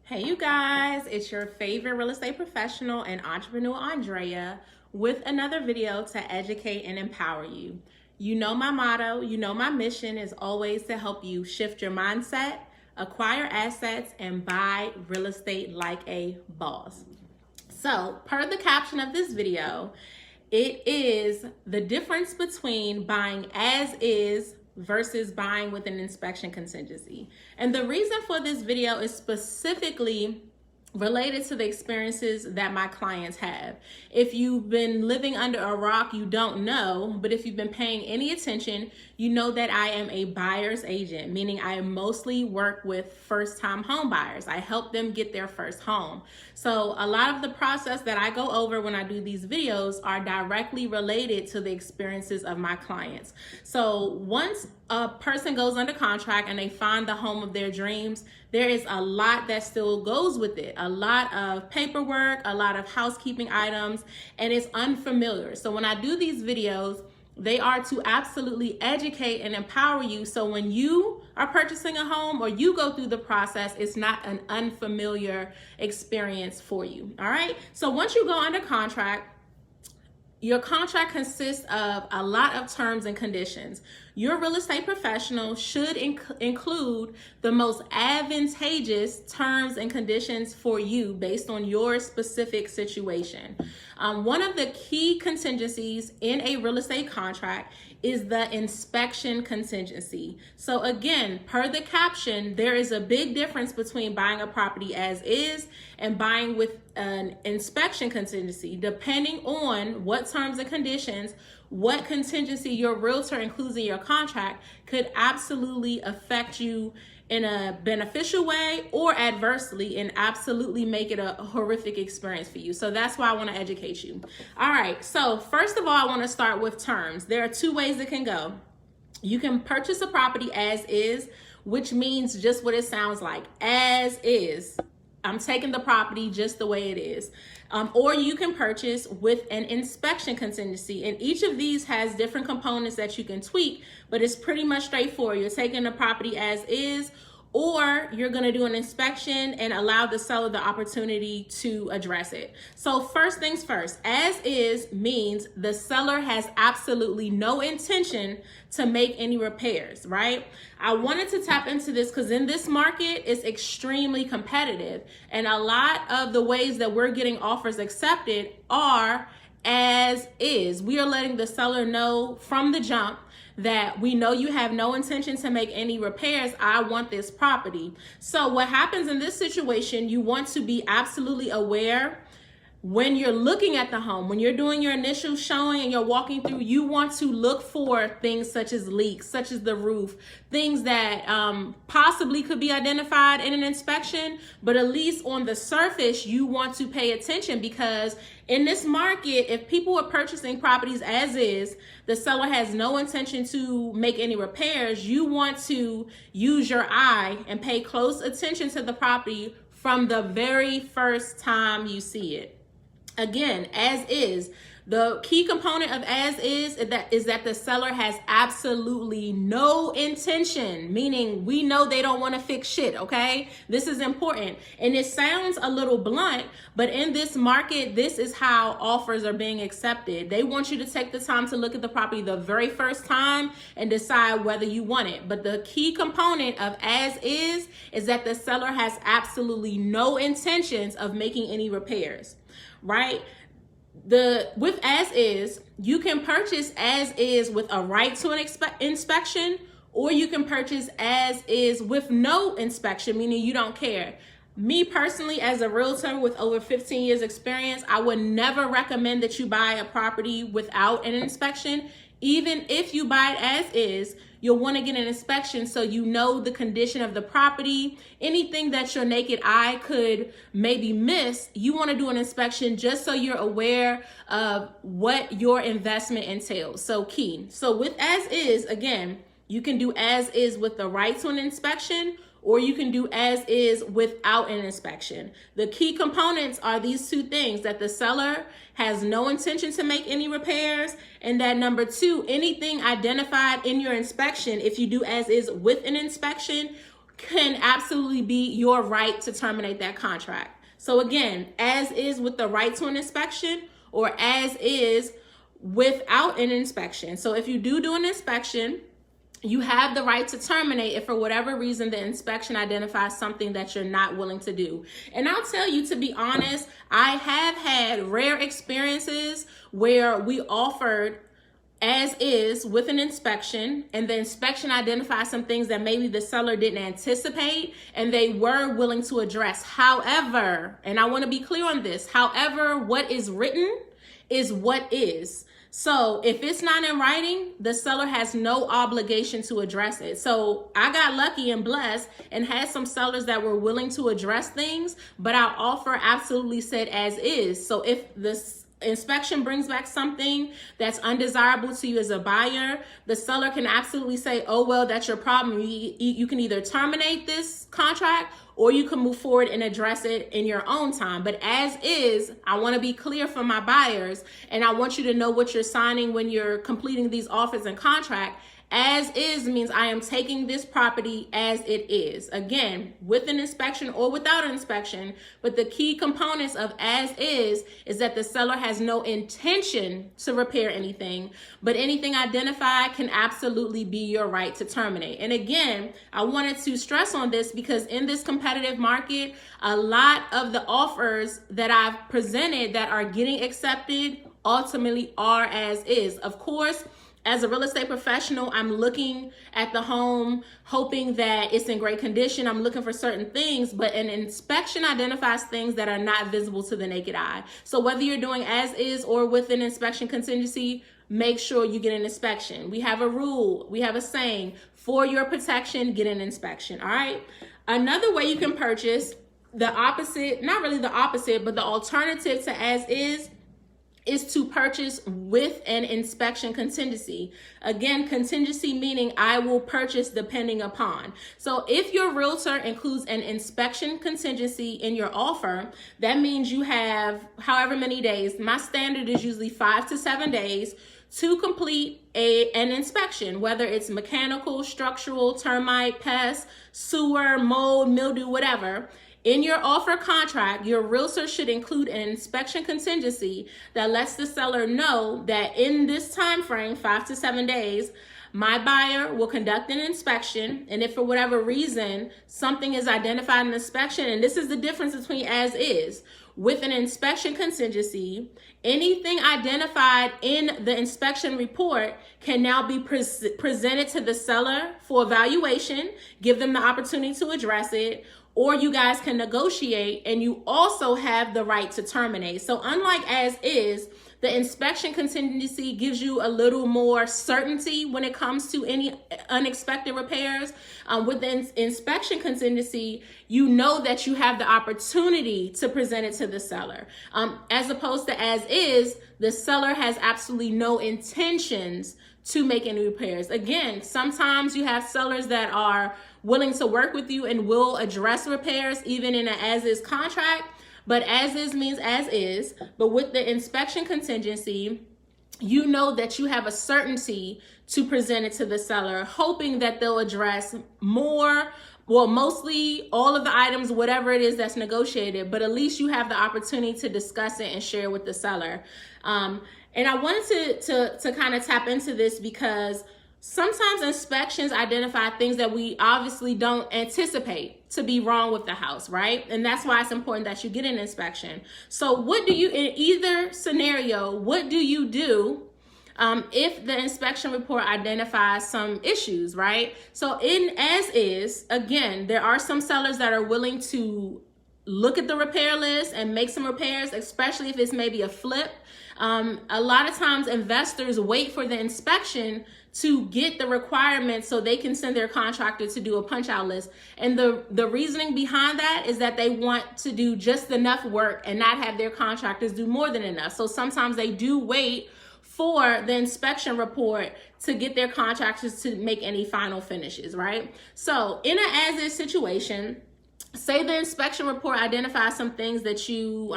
Hey you guys, it's your favorite real estate professional and entrepreneur Andrea with another video to educate and empower you. You know my motto, you know my mission is always to help you shift your mindset, acquire assets, and buy real estate like a boss. So, per the caption of this video, it is the difference between buying as is versus buying with an inspection contingency. And the reason for this video is specifically related to the experiences that my clients have. If you've been living under a rock, you don't know, but if you've been paying any attention, you know that I am a buyer's agent, meaning I mostly work with first-time home buyers. I help them get their first home. So a lot of the process that I go over when I do these videos are directly related to the experiences of my clients. So once a person goes under contract and they find the home of their dreams, there is a lot that still goes with it. A lot of paperwork, a lot of housekeeping items, and it's unfamiliar. So when I do these videos, they are to absolutely educate and empower you. So when you are purchasing a home or you go through the process, it's not an unfamiliar experience for you. All right. So once you go under contract, your contract consists of a lot of terms and conditions. Your real estate professional should include the most advantageous terms and conditions for you based on your specific situation. One of the key contingencies in a real estate contract is the inspection contingency. So again, per the caption, there is a big difference between buying a property as is and buying with an inspection contingency, depending on what terms and conditions, what contingency your realtor includes in your contract could absolutely affect you in a beneficial way or adversely and absolutely make it a horrific experience for you. So that's why I want to educate you. All right, so first of all, I want to start with terms. There are two ways it can go. You can purchase a property as is, which means just what it sounds like, as is. I'm taking the property just the way it is. Or you can purchase with an inspection contingency. And each of these has different components that you can tweak, but it's pretty much straightforward. You're taking the property as is, or you're gonna do an inspection and allow the seller the opportunity to address it. So first things first, as is means the seller has absolutely no intention to make any repairs, right? I wanted to tap into this because in this market, it's extremely competitive. And a lot of the ways that we're getting offers accepted are as is. We are letting the seller know from the jump that we know you have no intention to make any repairs. I want this property. So what happens in this situation, you want to be absolutely aware when you're looking at the home, when you're doing your initial showing and you're walking through, you want to look for things such as leaks, such as the roof, things that possibly could be identified in an inspection, but at least on the surface, you want to pay attention because in this market, if people are purchasing properties as is, the seller has no intention to make any repairs, you want to use your eye and pay close attention to the property from the very first time you see it. Again, as is. The key component of as is that the seller has absolutely no intention, meaning we know they don't want to fix shit, okay? This is important. And it sounds a little blunt, but in this market, this is how offers are being accepted. They want you to take the time to look at the property the very first time and decide whether you want it. But the key component of as is that the seller has absolutely no intentions of making any repairs, right? With as is, you can purchase as is with a right to an inspection, or you can purchase as is with no inspection, meaning you don't care. Me personally, as a realtor with over 15 years experience, I would never recommend that you buy a property without an inspection. Even if you buy it as is, you'll want to get an inspection so you know the condition of the property. Anything that your naked eye could maybe miss, you want to do an inspection just so you're aware of what your investment entails. So key. So with as is, again, you can do as is with the right to an inspection, or you can do as is without an inspection. The key components are these two things, that the seller has no intention to make any repairs, and that number two, anything identified in your inspection, if you do as is with an inspection, can absolutely be your right to terminate that contract. So again, as is with the right to an inspection, or as is without an inspection. So if you do an inspection, you have the right to terminate if for whatever reason the inspection identifies something that you're not willing to do. And I'll tell you, to be honest, I have had rare experiences where we offered as is with an inspection, and the inspection identified some things that maybe the seller didn't anticipate and they were willing to address. However, and I want to be clear on this, however, what is written is what is. So if it's not in writing, the seller has no obligation to address it. So I got lucky and blessed and had some sellers that were willing to address things, but our offer absolutely said as is. So if this inspection brings back something that's undesirable to you as a buyer, the seller can absolutely say, oh, well, that's your problem. You can either terminate this contract or you can move forward and address it in your own time. But as is, I want to be clear for my buyers, and I want you to know what you're signing when you're completing these offers and contract. As is means I am taking this property as it is. Again, with an inspection or without an inspection, but the key components of as is that the seller has no intention to repair anything, but anything identified can absolutely be your right to terminate. And again, I wanted to stress on this because in this competitive market, a lot of the offers that I've presented that are getting accepted ultimately are as is. Of course, as a real estate professional, I'm looking at the home, hoping that it's in great condition. I'm looking for certain things, but an inspection identifies things that are not visible to the naked eye. So whether you're doing as is or with an inspection contingency, make sure you get an inspection. We have a rule, we have a saying, for your protection, get an inspection, all right? Another way you can purchase, the opposite, not really the opposite, but the alternative to as is to purchase with an inspection contingency. Again, contingency meaning I will purchase depending upon. So if your realtor includes an inspection contingency in your offer, that means you have however many days. My standard is usually 5 to 7 days to complete an inspection, whether it's mechanical, structural, termite, pest, sewer, mold, mildew, whatever. In your offer contract, your realtor should include an inspection contingency that lets the seller know that in this time frame, 5 to 7 days, my buyer will conduct an inspection, and if for whatever reason something is identified in the inspection, and this is the difference between as is, with an inspection contingency, anything identified in the inspection report can now be presented to the seller for evaluation, give them the opportunity to address it, or you guys can negotiate, and you also have the right to terminate. So unlike as is, the inspection contingency gives you a little more certainty when it comes to any unexpected repairs. With the inspection contingency, you know that you have the opportunity to present it to the seller. As opposed to as is, the seller has absolutely no intentions to make any repairs. Again, sometimes you have sellers that are willing to work with you and will address repairs even in an as-is contract, but as is means as is. But with the inspection contingency, you know that you have a certainty to present it to the seller, hoping that they'll address more, well, mostly all of the items, whatever it is that's negotiated, but at least you have the opportunity to discuss it and share with the seller. And I wanted to kind of tap into this because sometimes inspections identify things that we obviously don't anticipate to be wrong with the house, right? And that's why it's important that you get an inspection. So what do you, in either scenario, what do you do if the inspection report identifies some issues, right? So in as is, again, there are some sellers that are willing to look at the repair list and make some repairs, especially if it's maybe a flip. A lot of times investors wait for the inspection to get the requirements so they can send their contractor to do a punch out list. And the reasoning behind that is that they want to do just enough work and not have their contractors do more than enough. So sometimes they do wait for the inspection report to get their contractors to make any final finishes, right? So in an as-is situation, say the inspection report identifies some things that you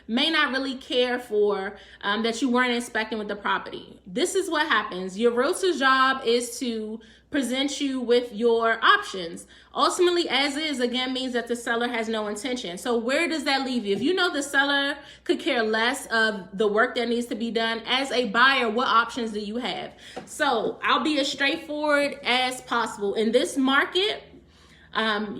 may not really care for, that you weren't inspecting with the property. This is what happens. Your realtor's job is to present you with your options. Ultimately, as is, again, means that the seller has no intention. So where does that leave you? If you know the seller could care less of the work that needs to be done, as a buyer, what options do you have? So I'll be as straightforward as possible. In this market,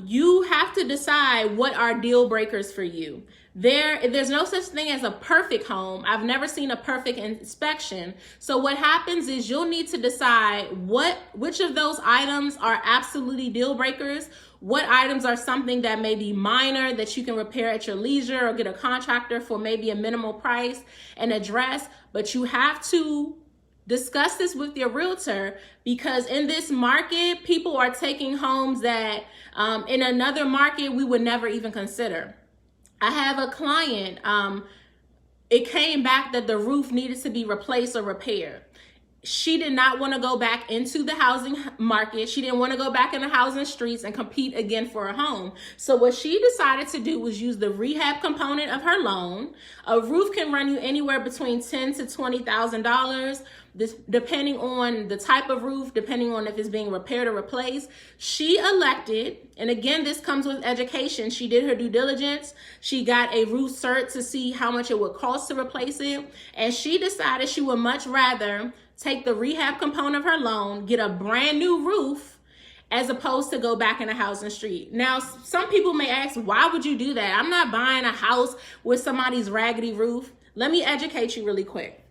you have to decide what are deal breakers for you. There's no such thing as a perfect home. I've never seen a perfect inspection. So what happens is you'll need to decide which of those items are absolutely deal breakers, what items are something that may be minor that you can repair at your leisure or get a contractor for maybe a minimal price and address. But you have to discuss this with your realtor, because in this market, people are taking homes that in another market we would never even consider. I have a client, it came back that the roof needed to be replaced or repaired. She did not want to go back into the housing market. She didn't want to go back in the housing streets and compete again for a home. So what she decided to do was use the rehab component of her loan. A roof can run you anywhere between $10,000 to $20,000. This, depending on the type of roof, depending on if it's being repaired or replaced. She elected, and again, this comes with education. She did her due diligence. She got a roof cert to see how much it would cost to replace it. And she decided she would much rather take the rehab component of her loan, get a brand new roof, as opposed to go back in a housing street. Now, some people may ask, why would you do that? I'm not buying a house with somebody's raggedy roof. Let me educate you really quick.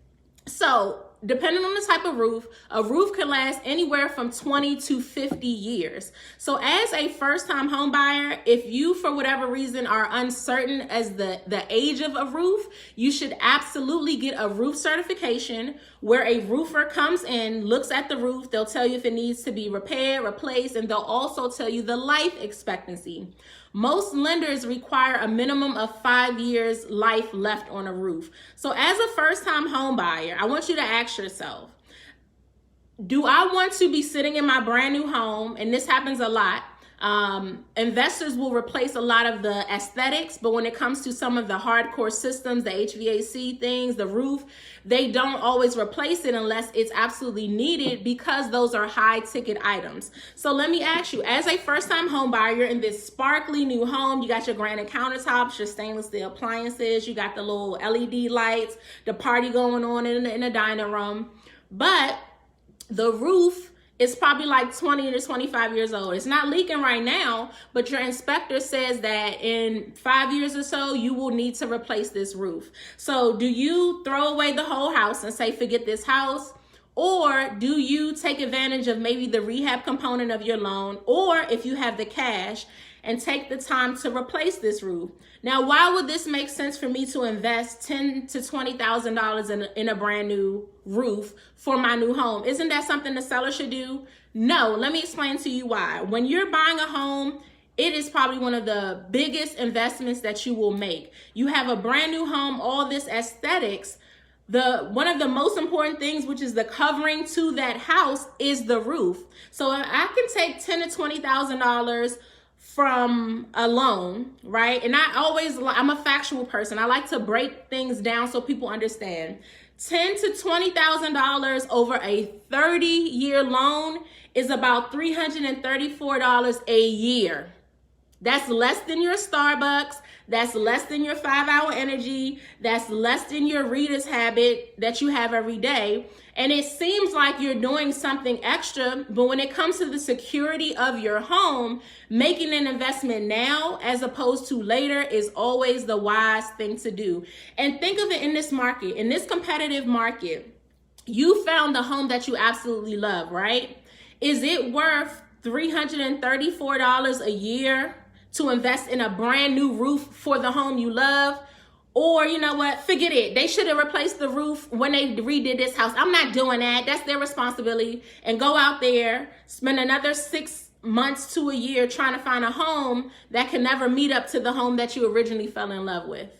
So, depending on the type of roof, a roof can last anywhere from 20 to 50 years. So as a first-time home buyer, if you, for whatever reason, are uncertain as the age of a roof, you should absolutely get a roof certification where a roofer comes in, looks at the roof. They'll tell you if it needs to be repaired, replaced, and they'll also tell you the life expectancy. Most lenders require a minimum of 5 years life left on a roof. So as a first-time home buyer, I want you to ask yourself, do I want to be sitting in my brand new home? And this happens a lot. Investors will replace a lot of the aesthetics, but when it comes to some of the hardcore systems, the HVAC things, the roof, they don't always replace it unless it's absolutely needed, because those are high ticket items. So let me ask you, as a first time home buyer, you're in this sparkly new home, you got your granite countertops, your stainless steel appliances, you got the little LED lights, the party going on in the dining room, but the roof is probably like 20 to 25 years old. It's not leaking right now, but your inspector says that in 5 years or so, you will need to replace this roof. So do you throw away the whole house and say, forget this house? Or do you take advantage of maybe the rehab component of your loan, or if you have the cash, and take the time to replace this roof? Now, why would this make sense for me to invest $10,000 to $20,000 in a brand new roof for my new home? Isn't that something the seller should do? No, let me explain to you why. When you're buying a home, it is probably one of the biggest investments that you will make. You have a brand new home, all this aesthetics. One of the most important things, which is the covering to that house, is the roof. So I can take $10,000 to $20,000 from a loan, right? And I'm a factual person. I like to break things down so people understand. $10,000 to $20,000 over a 30-year loan is about $334 a year. That's less than your Starbucks. That's less than your 5-hour energy. That's less than your Rita's habit that you have every day. And it seems like you're doing something extra, but when it comes to the security of your home, making an investment now as opposed to later is always the wise thing to do. And think of it in this market, in this competitive market, you found the home that you absolutely love, right? Is it worth $334 a year to invest in a brand new roof for the home you love? Or, you know what, forget it. They should have replaced the roof when they redid this house. I'm not doing that. That's their responsibility. And go out there, spend another 6 months to a year trying to find a home that can never meet up to the home that you originally fell in love with.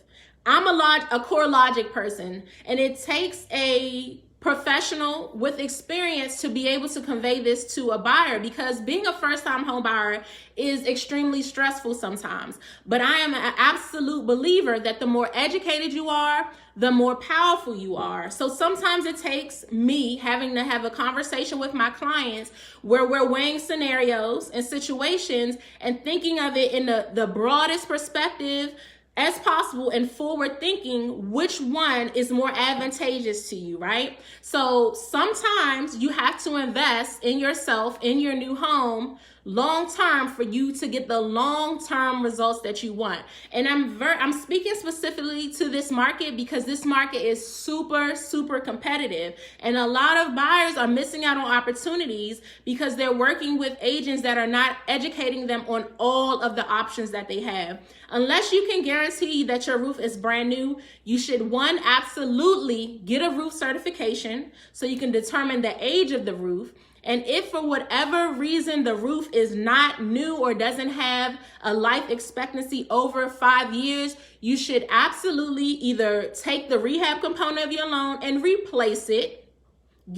I'm a core logic person, and it takes a professional with experience to be able to convey this to a buyer, because being a first-time home buyer is extremely stressful sometimes. But I am an absolute believer that the more educated you are, the more powerful you are. So sometimes it takes me having to have a conversation with my clients where we're weighing scenarios and situations and thinking of it in the broadest perspective as possible and forward thinking which one is more advantageous to you, right? So sometimes you have to invest in yourself, in your new home, long term, for you to get the long term results that you want. And I'm speaking specifically to this market because this market is super competitive, and a lot of buyers are missing out on opportunities because they're working with agents that are not educating them on all of the options that they have. Unless you can guarantee that your roof is brand new, you should, one, absolutely get a roof certification so you can determine the age of the roof. And if for whatever reason the roof is not new or doesn't have a life expectancy over 5 years, you should absolutely either take the rehab component of your loan and replace it,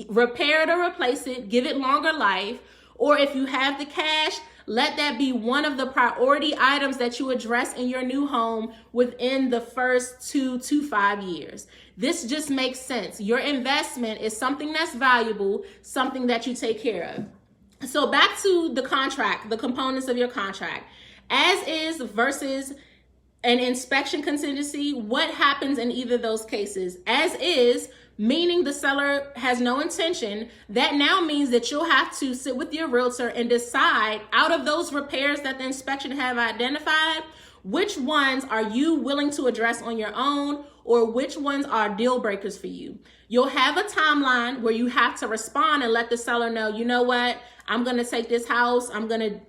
repair it or replace it, give it longer life, or if you have the cash, let that be one of the priority items that you address in your new home within the first 2 to 5 years. This just makes sense. Your investment is something that's valuable, something that you take care of. So back to the contract, the components of your contract. As is versus an inspection contingency, what happens in either of those cases? As is, meaning the seller has no intention, that now means that you'll have to sit with your realtor and decide, out of those repairs that the inspection have identified, which ones are you willing to address on your own, or which ones are deal breakers for you. You'll have a timeline where you have to respond and let the seller know, you know what, I'm gonna take this house, I'm gonna,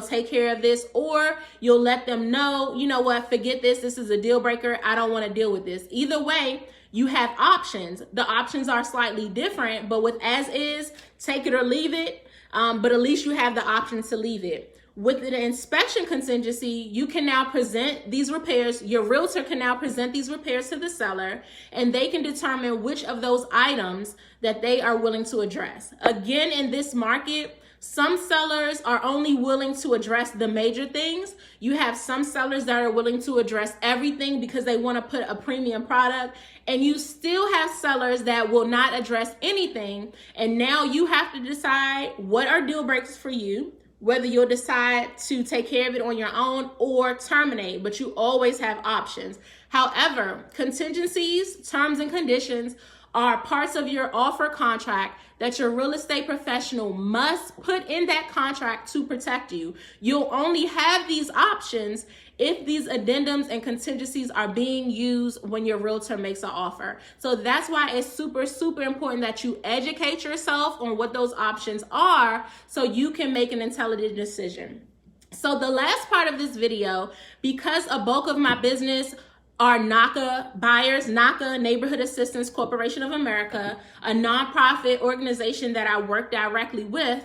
take care of this, or you'll let them know, you know what, forget this is a deal breaker, I don't wanna deal with this. Either way, you have options. The options are slightly different, but with as is, take it or leave it, but at least you have the option to leave it. With the inspection contingency, you can now present these repairs. Your realtor can now present these repairs to the seller, and they can determine which of those items that they are willing to address. Again, in this market, some sellers are only willing to address the major things. You have some sellers that are willing to address everything because they want to put a premium product. And you still have sellers that will not address anything. And now you have to decide what are deal breakers for you, whether you'll decide to take care of it on your own or terminate, but you always have options. However, contingencies, terms and conditions are parts of your offer contract that your real estate professional must put in that contract to protect you. You'll only have these options if these addendums and contingencies are being used when your realtor makes an offer. So that's why it's super important that you educate yourself on what those options are so you can make an intelligent decision. So the last part of this video, because a bulk of my business are NACA buyers, NACA, Neighborhood Assistance Corporation of America, a nonprofit organization that I work directly with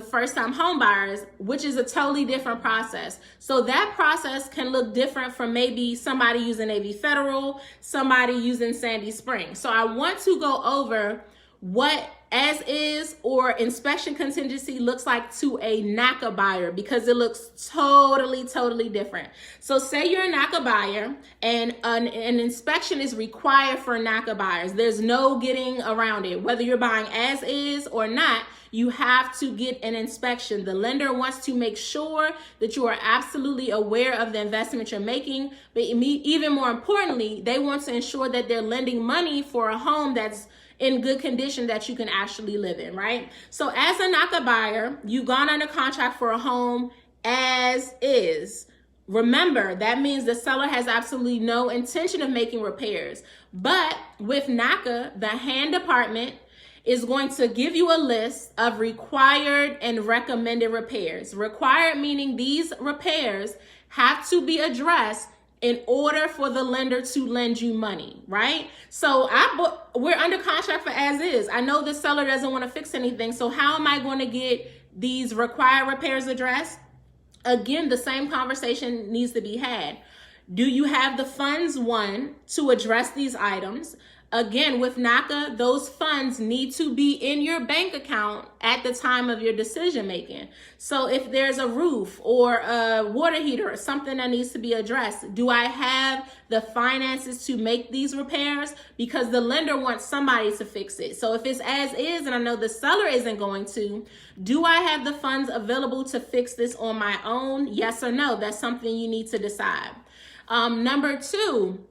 first-time home buyers, which is a totally different process. So that process can look different from maybe somebody using Navy Federal, somebody using Sandy Springs. So I want to go over what as is or inspection contingency looks like to a NACA buyer, because it looks totally different. So say you're a NACA buyer and an inspection is required for NACA buyers. There's no getting around it. Whether you're buying as is or not, you have to get an inspection. The lender wants to make sure that you are absolutely aware of the investment you're making, but even more importantly, they want to ensure that they're lending money for a home that's in good condition that you can actually live in, right? So as a NACA buyer, you've gone under contract for a home as is. Remember, that means the seller has absolutely no intention of making repairs. But with NACA, the hand department is going to give you a list of required and recommended repairs. Required meaning these repairs have to be addressed in order for the lender to lend you money, right? So we're under contract for as is. I know the seller doesn't want to fix anything, so how am I going to get these required repairs addressed? Again, the same conversation needs to be had. Do you have the funds, one, to address these items? Again, with NACA, those funds need to be in your bank account at the time of your decision making. So if there's a roof or a water heater or something that needs to be addressed, do I have the finances to make these repairs? Because the lender wants somebody to fix it. So if it's as is, and I know the seller isn't going to, do I have the funds available to fix this on my own? Yes or no? That's something you need to decide. Number two,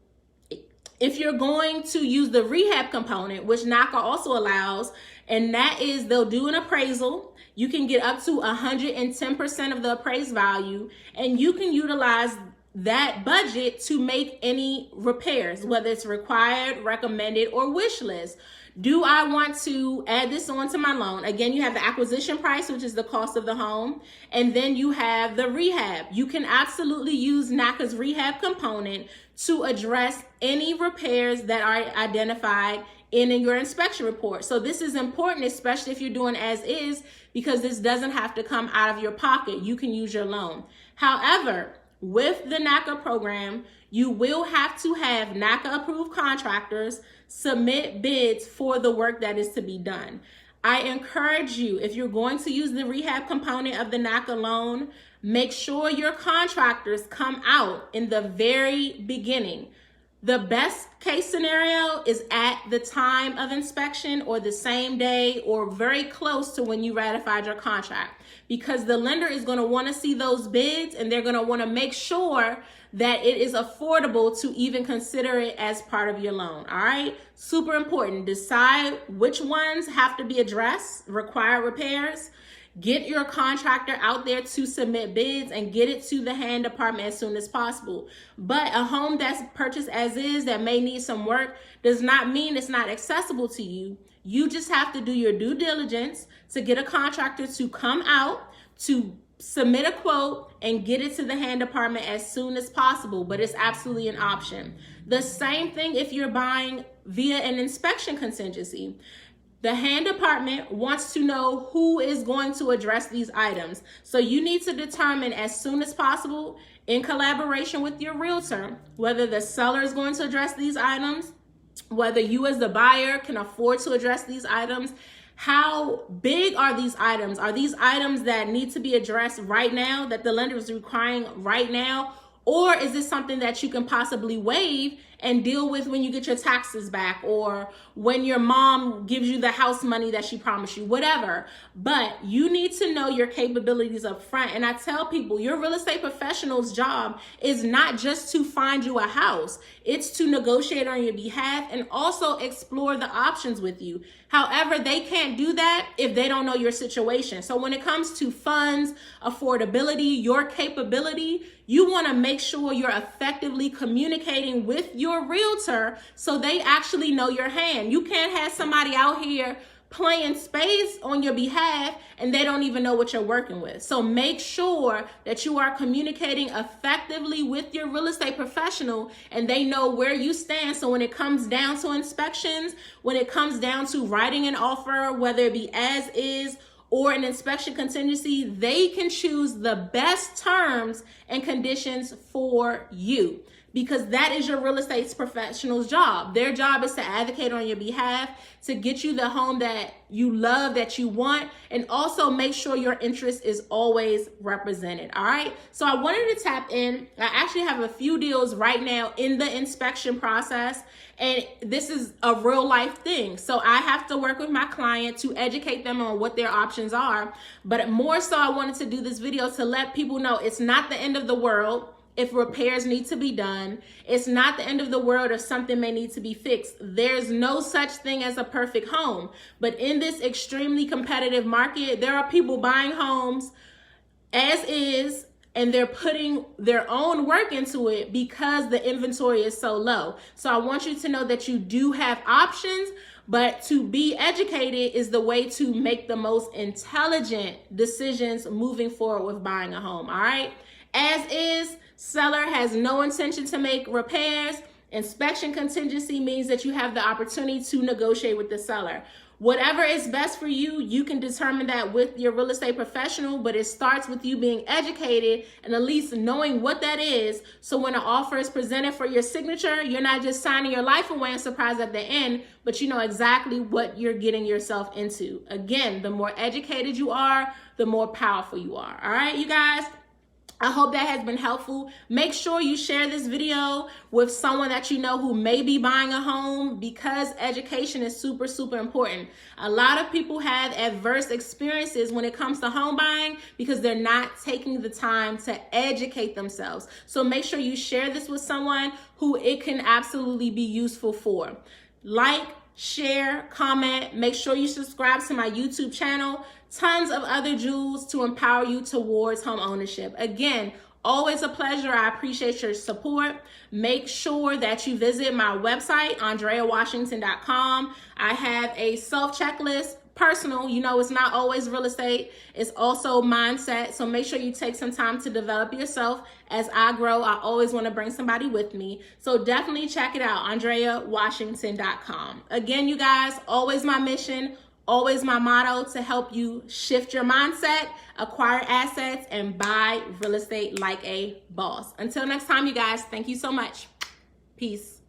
if you're going to use the rehab component, which NACA also allows, and that is they'll do an appraisal. You can get up to 110% of the appraised value, and you can utilize that budget to make any repairs, whether it's required, recommended, or wish list. Do I want to add this onto my loan? Again, you have the acquisition price, which is the cost of the home, and then you have the rehab. You can absolutely use NACA's rehab component to address any repairs that are identified in your inspection report. So this is important, especially if you're doing as is, because this doesn't have to come out of your pocket. You can use your loan. However, with the NACA program, you will have to have NACA approved contractors submit bids for the work that is to be done. I encourage you, if you're going to use the rehab component of the NACA loan, make sure your contractors come out in the very beginning. The best case scenario is at the time of inspection or the same day or very close to when you ratified your contract, because the lender is going to want to see those bids and they're going to want to make sure that it is affordable to even consider it as part of your loan. All right, super important. Decide which ones have to be addressed, require repairs. Get your contractor out there to submit bids and get it to the hand department as soon as possible. But a home that's purchased as is that may need some work does not mean it's not accessible to you. You just have to do your due diligence to get a contractor to come out to submit a quote and get it to the hand department as soon as possible, but it's absolutely an option. The same thing if you're buying via an inspection contingency. The hand department wants to know who is going to address these items. So you need to determine as soon as possible, in collaboration with your realtor, whether the seller is going to address these items, whether you as the buyer can afford to address these items. How big are these items? Are these items that need to be addressed right now, that the lender is requiring right now? Or is this something that you can possibly waive and deal with when you get your taxes back, or when your mom gives you the house money that she promised you, whatever. But you need to know your capabilities up front. And I tell people, your real estate professional's job is not just to find you a house. It's to negotiate on your behalf and also explore the options with you. However, they can't do that if they don't know your situation. So when it comes to funds, affordability, your capability, you want to make sure you're effectively communicating with your realtor so they actually know your hand. You can't have somebody out here playing space on your behalf and they don't even know what you're working with. So make sure that you are communicating effectively with your real estate professional and they know where you stand. So when it comes down to inspections, when it comes down to writing an offer, whether it be as is or an inspection contingency, they can choose the best terms and conditions for you, because that is your real estate professional's job. Their job is to advocate on your behalf, to get you the home that you love, that you want, and also make sure your interest is always represented. All right. So I wanted to tap in. I actually have a few deals right now in the inspection process, and this is a real life thing. So I have to work with my client to educate them on what their options are. But more so, I wanted to do this video to let people know it's not the end of the world if repairs need to be done. It's not the end of the world if something may need to be fixed. There's no such thing as a perfect home. But in this extremely competitive market, there are people buying homes as is, and they're putting their own work into it because the inventory is so low. So I want you to know that you do have options, but to be educated is the way to make the most intelligent decisions moving forward with buying a home. All right. As is, seller has no intention to make repairs. Inspection contingency means that you have the opportunity to negotiate with the seller. Whatever is best for you, you can determine that with your real estate professional, but it starts with you being educated and at least knowing what that is. So when an offer is presented for your signature, you're not just signing your life away and surprised at the end, but you know exactly what you're getting yourself into. Again, the more educated you are, the more powerful you are. All right, you guys? I hope that has been helpful. Make sure you share this video with someone that you know who may be buying a home, because education is super, super important. A lot of people have adverse experiences when it comes to home buying because they're not taking the time to educate themselves. So make sure you share this with someone who it can absolutely be useful for. Like, share, comment, make sure you subscribe to my YouTube channel. Tons of other jewels to empower you towards home ownership. Again, always a pleasure. I appreciate your support. Make sure that you visit my website, AndreaWashington.com. I have a self-checklist, personal. You know, it's not always real estate. It's also mindset. So make sure you take some time to develop yourself. As I grow, I always want to bring somebody with me. So definitely check it out, AndreaWashington.com. Again, you guys, always my mission, always my motto to help you shift your mindset, acquire assets, and buy real estate like a boss. Until next time, you guys, thank you so much. Peace.